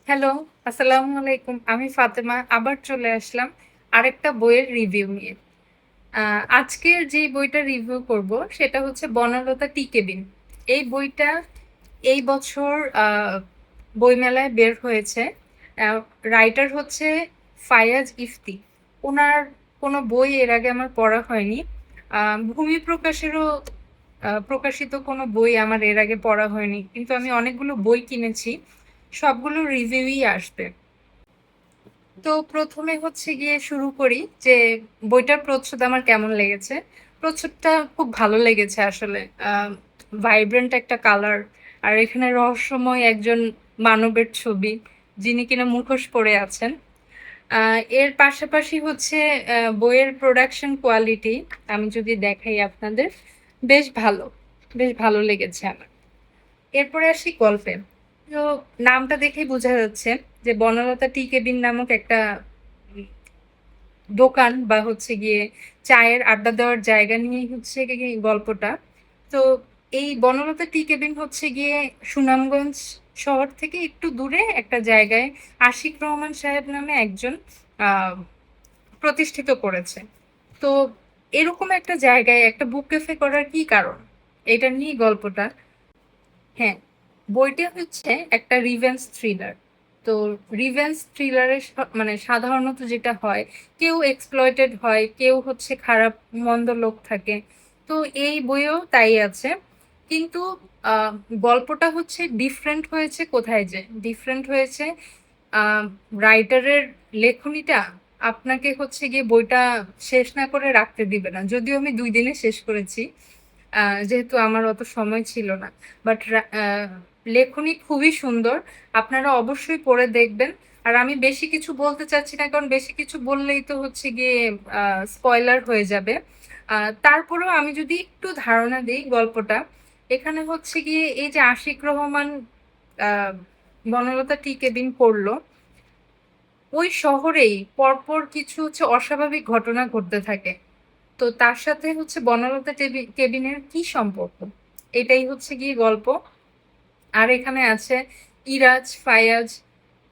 Hello, আসসালামু আলাইকুম। আমি ফাতেমা আবার চলে আসলাম আরেকটা বইয়ের রিভিউ নিয়ে। আজকের যে বইটা রিভিউ করব সেটা হচ্ছে বনলতা টি. কেবিন। এই বইটা এই বছর বইমেলায় বের হয়েছে। আ রাইটার হচ্ছে ফায়াজ ইফতি। উনার কোনো বই এর আগে আমার পড়া হয়নি। আ ভূমি প্রকাশেরও প্রকাশিত কোনো বই আমার এর আগে পড়া হয়নি। কিন্তু আমি অনেকগুলো বই কিনেছি। সবগুলোর রিভিউই আসবে। তো ১ম এ হচ্ছে গিয়ে শুরু করি যে বইটার প্রচ্ছদ আমার কেমন লেগেছে। প্রচ্ছদটা খুব ভালো লেগেছে আসলে। আ ভাইব্রেন্ট একটা কালার। আর এখানে রহস্যময় একজন মানবের ছবি, যিনি কিনা মুখোশ পরে আছেন। আ এর পাশাপাশি হচ্ছে বইয়ের প্রোডাকশন কোয়ালিটি আমি যদি দেখাই আপনাদের, বেশ ভালো। বেশ ভালো লেগেছে আমার। এরপরে আসি গল্পে। তো নামটা দেখেই বোঝা যাচ্ছে যে বনলতা টি কেবিন নামক একটা উম দোকান বা হচ্ছে গিয়ে চায়ের আড্ডা দেওয়ার জায়গা নিয়েই হচ্ছে গিয়ে গল্পটা। তো এই বনলতা টি কেবিন হচ্ছে গিয়ে সুনামগঞ্জ শহর থেকে একটু দূরে একটা জায়গায় আশিক রহমান সাহেব নামে একজন আ প্রতিষ্ঠিত করেছে। তো এরকম একটা জায়গায় একটা বুক ক্যাফে করার কি কারণ? এটা নিয়েই গল্পটা। হ্যাঁ, বইটা হচ্ছে একটা রিভেঞ্জ থ্রিলার। তো রিভেঞ্জ থ্রিলারের মানে সাধারণত যেটা হয়, কেউ এক্সপ্লয়েটেড হয়, কেউ হচ্ছে খারাপ মন্দ লোক থাকে। তো এই বইয়েও তাই আছে। কিন্তু আ গল্পটা হচ্ছে ডিফারেন্ট হয়েছে কোথায় যে? ডিফারেন্ট হয়েছে আ রাইটারের লেখনীটা আপনাকে হচ্ছে গিয়ে বইটা শেষ না করে রাখতে দিবে না। যদিও আমি ২ দিনে শেষ করেছি। যেহেতু আমার অত সময় ছিল না। বাট লেখনী খুবই সুন্দর। আপনারা অবশ্যই পড়ে দেখবেন। আর আমি বেশি কিছু বলতে চাচ্ছি না, কারণ বেশি কিছু বললেই তো হচ্ছে গিয়ে আ স্পয়লার হয়ে যাবে। আ তারপরেও আমি যদি একটু ধারণা দেই গল্পটা, এখানে হচ্ছে গিয়ে এই যে আশিক রহমান আ বনলতা টি. কেবিন পড়ল, ওই শহরেই পরপর কিছু হচ্ছে অস্বাভাবিক ঘটনা ঘটতে থাকে। তো তার সাথে হচ্ছে বনলতা কেবিনের কি সম্পর্ক? এটাই হচ্ছে গিয়ে গল্প। আর এখানে আছে ইরাজ, ফায়াজ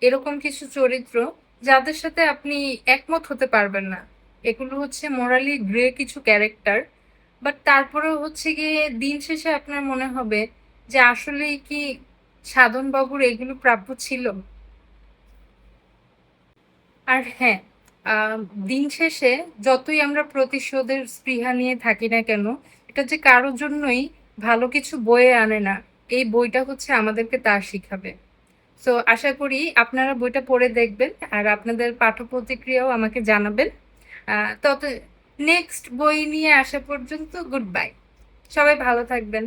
এরকম কিছু চরিত্র যাদের সাথে আপনি একমত হতে পারবেন না। এগুলো হচ্ছে মোরালি গ্রে কিছু ক্যারেক্টার। বাট তারপরেও হচ্ছে গিয়ে দিন শেষে আপনার মনে হবে যে আসলেই কি সাধনবাবুর এগুলো প্রাপ্য ছিল? আর হ্যাঁ, আ দিন শেষে যতই আমরা প্রতিশোধের স্পৃহা নিয়ে থাকি না কেন, এটা যে কারো জন্যই ভালো কিছু বয়ে আনে না। এই বইটা হচ্ছে আমাদেরকে তা শিখাবে। সো আশা করি আপনারা বইটা পড়ে দেখবেন। আর আপনাদের পাঠ্য প্রতিক্রিয়াও আমাকে জানাবেন। আ তত নেক্সট বই নিয়ে আসা পর্যন্ত গুড বাই। সবাই ভালো থাকবেন।